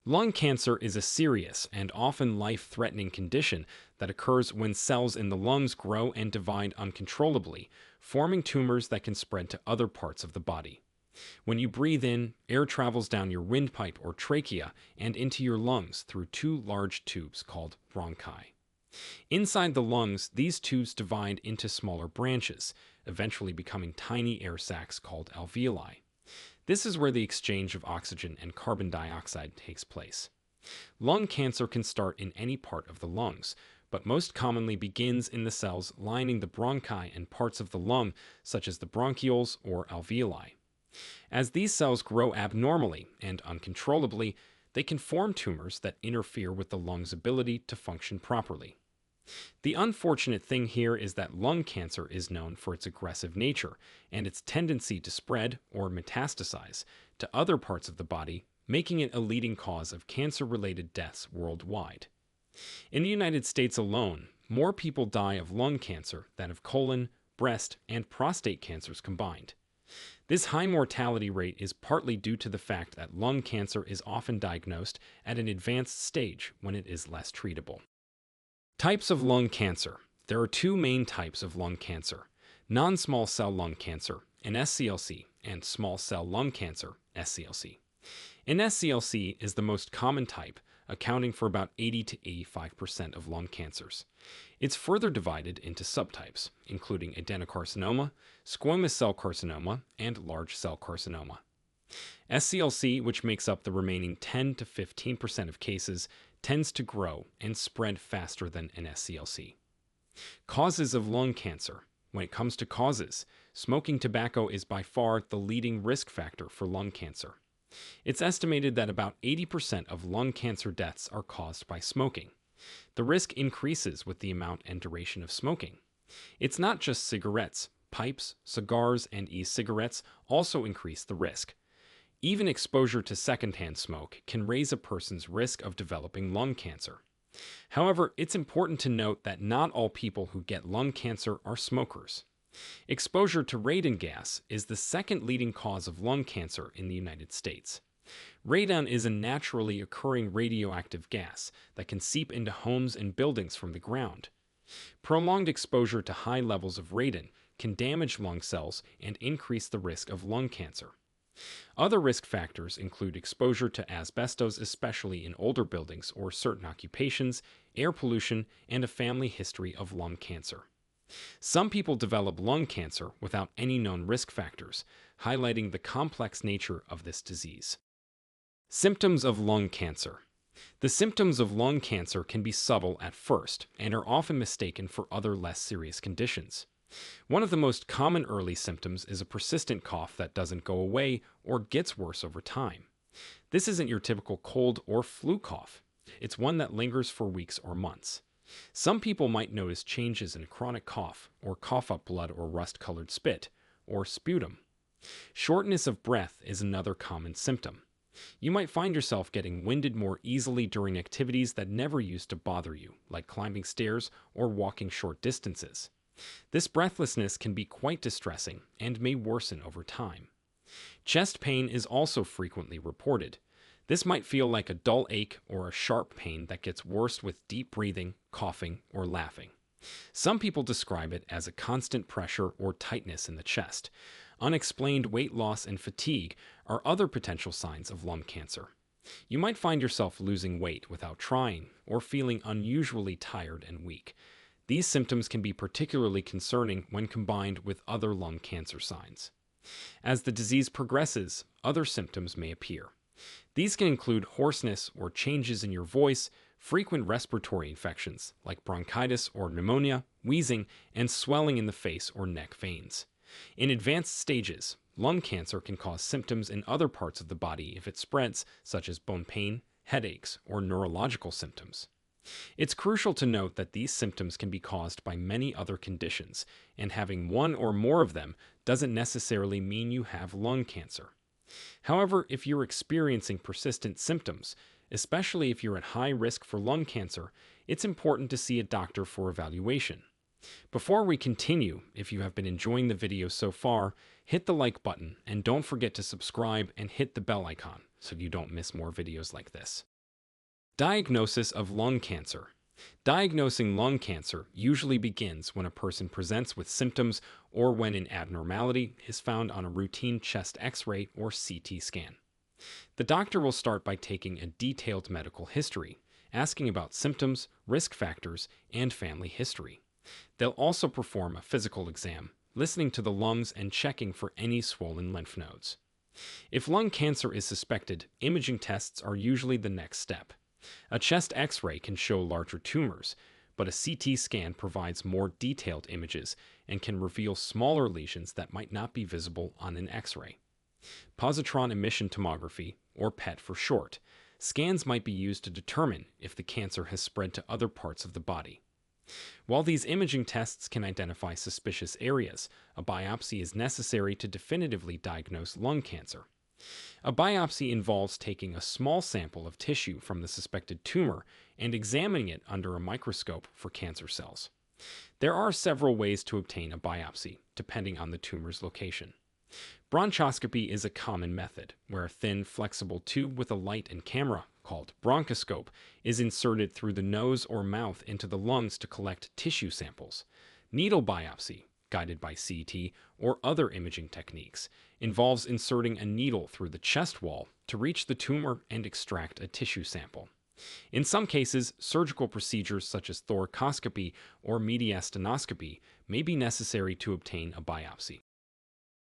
Lung cancer is a serious and often life-threatening condition that occurs when cells in the lungs grow and divide uncontrollably, forming tumors that can spread to other parts of the body. When you breathe in, air travels down your windpipe or trachea and into your lungs through two large tubes called bronchi. Inside the lungs, these tubes divide into smaller branches, eventually becoming tiny air sacs called alveoli. This is where the exchange of oxygen and carbon dioxide takes place. Lung cancer can start in any part of the lungs, but most commonly begins in the cells lining the bronchi and parts of the lung, such as the bronchioles or alveoli. As these cells grow abnormally and uncontrollably, they can form tumors that interfere with the lung's ability to function properly. The unfortunate thing here is that lung cancer is known for its aggressive nature and its tendency to spread or metastasize to other parts of the body, making it a leading cause of cancer-related deaths worldwide. In the United States alone, more people die of lung cancer than of colon, breast, and prostate cancers combined. This high mortality rate is partly due to the fact that lung cancer is often diagnosed at an advanced stage when it is less treatable. Types of lung cancer. There are two main types of lung cancer: non-small cell lung cancer, NSCLC, and small cell lung cancer, SCLC. NSCLC is the most common type, accounting for about 80 to 85% of lung cancers. It's further divided into subtypes, including adenocarcinoma, squamous cell carcinoma, and large cell carcinoma. SCLC, which makes up the remaining 10 to 15% of cases, tends to grow and spread faster than NSCLC. Causes of lung cancer. When it comes to causes, smoking tobacco is by far the leading risk factor for lung cancer. It's estimated that about 80% of lung cancer deaths are caused by smoking. The risk increases with the amount and duration of smoking. It's not just cigarettes. Pipes, cigars, and e-cigarettes also increase the risk. Even exposure to secondhand smoke can raise a person's risk of developing lung cancer. However, it's important to note that not all people who get lung cancer are smokers. Exposure to radon gas is the second leading cause of lung cancer in the United States. Radon is a naturally occurring radioactive gas that can seep into homes and buildings from the ground. Prolonged exposure to high levels of radon can damage lung cells and increase the risk of lung cancer. Other risk factors include exposure to asbestos, especially in older buildings or certain occupations, air pollution, and a family history of lung cancer. Some people develop lung cancer without any known risk factors, highlighting the complex nature of this disease. Symptoms of lung cancer. The symptoms of lung cancer can be subtle at first and are often mistaken for other less serious conditions. One of the most common early symptoms is a persistent cough that doesn't go away or gets worse over time. This isn't your typical cold or flu cough. It's one that lingers for weeks or months. Some people might notice changes in a chronic cough, or cough up blood or rust-colored spit, or sputum. Shortness of breath is another common symptom. You might find yourself getting winded more easily during activities that never used to bother you, like climbing stairs or walking short distances. This breathlessness can be quite distressing and may worsen over time. Chest pain is also frequently reported. This might feel like a dull ache or a sharp pain that gets worse with deep breathing, coughing, or laughing. Some people describe it as a constant pressure or tightness in the chest. Unexplained weight loss and fatigue are other potential signs of lung cancer. You might find yourself losing weight without trying or feeling unusually tired and weak. These symptoms can be particularly concerning when combined with other lung cancer signs. As the disease progresses, other symptoms may appear. These can include hoarseness or changes in your voice, frequent respiratory infections like bronchitis or pneumonia, wheezing, and swelling in the face or neck veins. In advanced stages, lung cancer can cause symptoms in other parts of the body if it spreads, such as bone pain, headaches, or neurological symptoms. It's crucial to note that these symptoms can be caused by many other conditions, and having one or more of them doesn't necessarily mean you have lung cancer. However, if you're experiencing persistent symptoms, especially if you're at high risk for lung cancer, it's important to see a doctor for evaluation. Before we continue, if you have been enjoying the video so far, hit the like button and don't forget to subscribe and hit the bell icon so you don't miss more videos like this. Diagnosis of lung cancer. Diagnosing lung cancer usually begins when a person presents with symptoms or when an abnormality is found on a routine chest X-ray or CT scan. The doctor will start by taking a detailed medical history, asking about symptoms, risk factors, and family history. They'll also perform a physical exam, listening to the lungs and checking for any swollen lymph nodes. If lung cancer is suspected, imaging tests are usually the next step. A chest X-ray can show larger tumors, but a CT scan provides more detailed images and can reveal smaller lesions that might not be visible on an X-ray. Positron emission tomography, or PET for short, scans might be used to determine if the cancer has spread to other parts of the body. While these imaging tests can identify suspicious areas, a biopsy is necessary to definitively diagnose lung cancer. A biopsy involves taking a small sample of tissue from the suspected tumor and examining it under a microscope for cancer cells. There are several ways to obtain a biopsy, depending on the tumor's location. Bronchoscopy is a common method, where a thin, flexible tube with a light and camera, called bronchoscope, is inserted through the nose or mouth into the lungs to collect tissue samples. Needle biopsy, guided by CT or other imaging techniques, involves inserting a needle through the chest wall to reach the tumor and extract a tissue sample. In some cases, surgical procedures such as thoracoscopy or mediastinoscopy may be necessary to obtain a biopsy.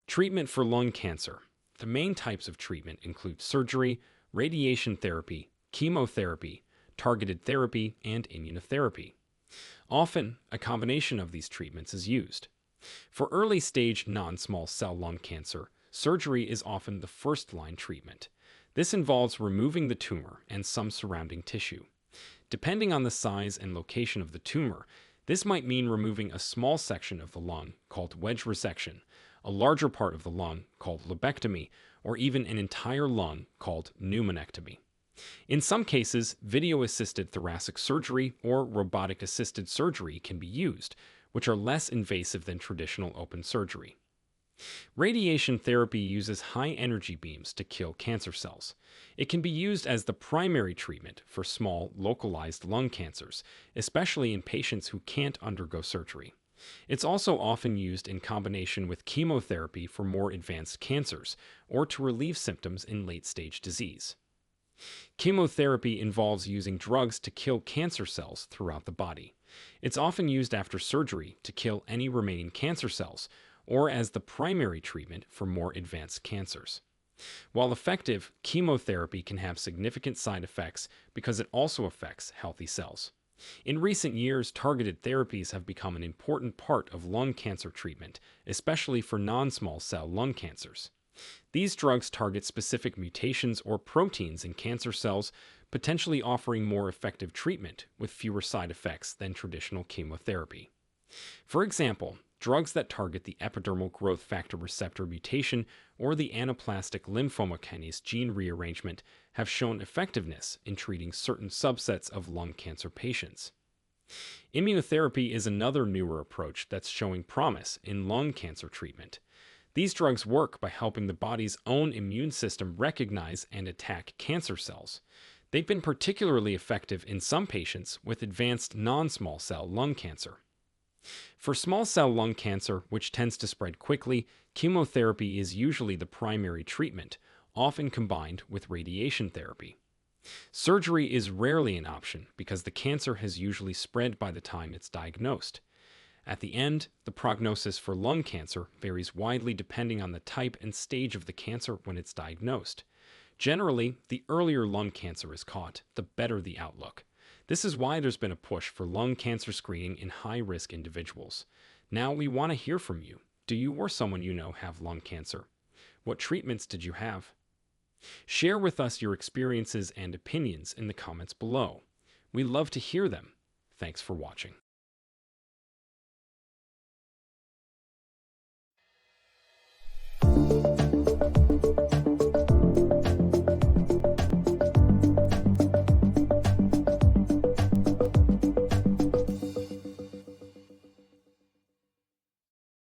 Treatment for lung cancer. The main types of treatment include surgery, radiation therapy, chemotherapy, targeted therapy, and immunotherapy. Often, a combination of these treatments is used. For early-stage non-small cell lung cancer, surgery is often the first-line treatment. This involves removing the tumor and some surrounding tissue. Depending on the size and location of the tumor, this might mean removing a small section of the lung, called wedge resection, a larger part of the lung, called lobectomy, or even an entire lung, called pneumonectomy. In some cases, video-assisted thoracic surgery or robotic-assisted surgery can be used, which are less invasive than traditional open surgery. Radiation therapy uses high-energy beams to kill cancer cells. It can be used as the primary treatment for small, localized lung cancers, especially in patients who can't undergo surgery. It's also often used in combination with chemotherapy for more advanced cancers or to relieve symptoms in late-stage disease. Chemotherapy involves using drugs to kill cancer cells throughout the body. It's often used after surgery to kill any remaining cancer cells or as the primary treatment for more advanced cancers. While effective, chemotherapy can have significant side effects because it also affects healthy cells. In recent years, targeted therapies have become an important part of lung cancer treatment, especially for non-small cell lung cancers. These drugs target specific mutations or proteins in cancer cells, potentially offering more effective treatment with fewer side effects than traditional chemotherapy. For example, drugs that target the epidermal growth factor receptor mutation or the anaplastic lymphoma kinase gene rearrangement have shown effectiveness in treating certain subsets of lung cancer patients. Immunotherapy is another newer approach that's showing promise in lung cancer treatment. These drugs work by helping the body's own immune system recognize and attack cancer cells. They've been particularly effective in some patients with advanced non-small cell lung cancer. For small cell lung cancer, which tends to spread quickly, chemotherapy is usually the primary treatment, often combined with radiation therapy. Surgery is rarely an option because the cancer has usually spread by the time it's diagnosed. At the end, the prognosis for lung cancer varies widely depending on the type and stage of the cancer when it's diagnosed. Generally, the earlier lung cancer is caught, the better the outlook. This is why there's been a push for lung cancer screening in high-risk individuals. Now we want to hear from you. Do you or someone you know have lung cancer? What treatments did you have? Share with us your experiences and opinions in the comments below. We love to hear them. Thanks for watching.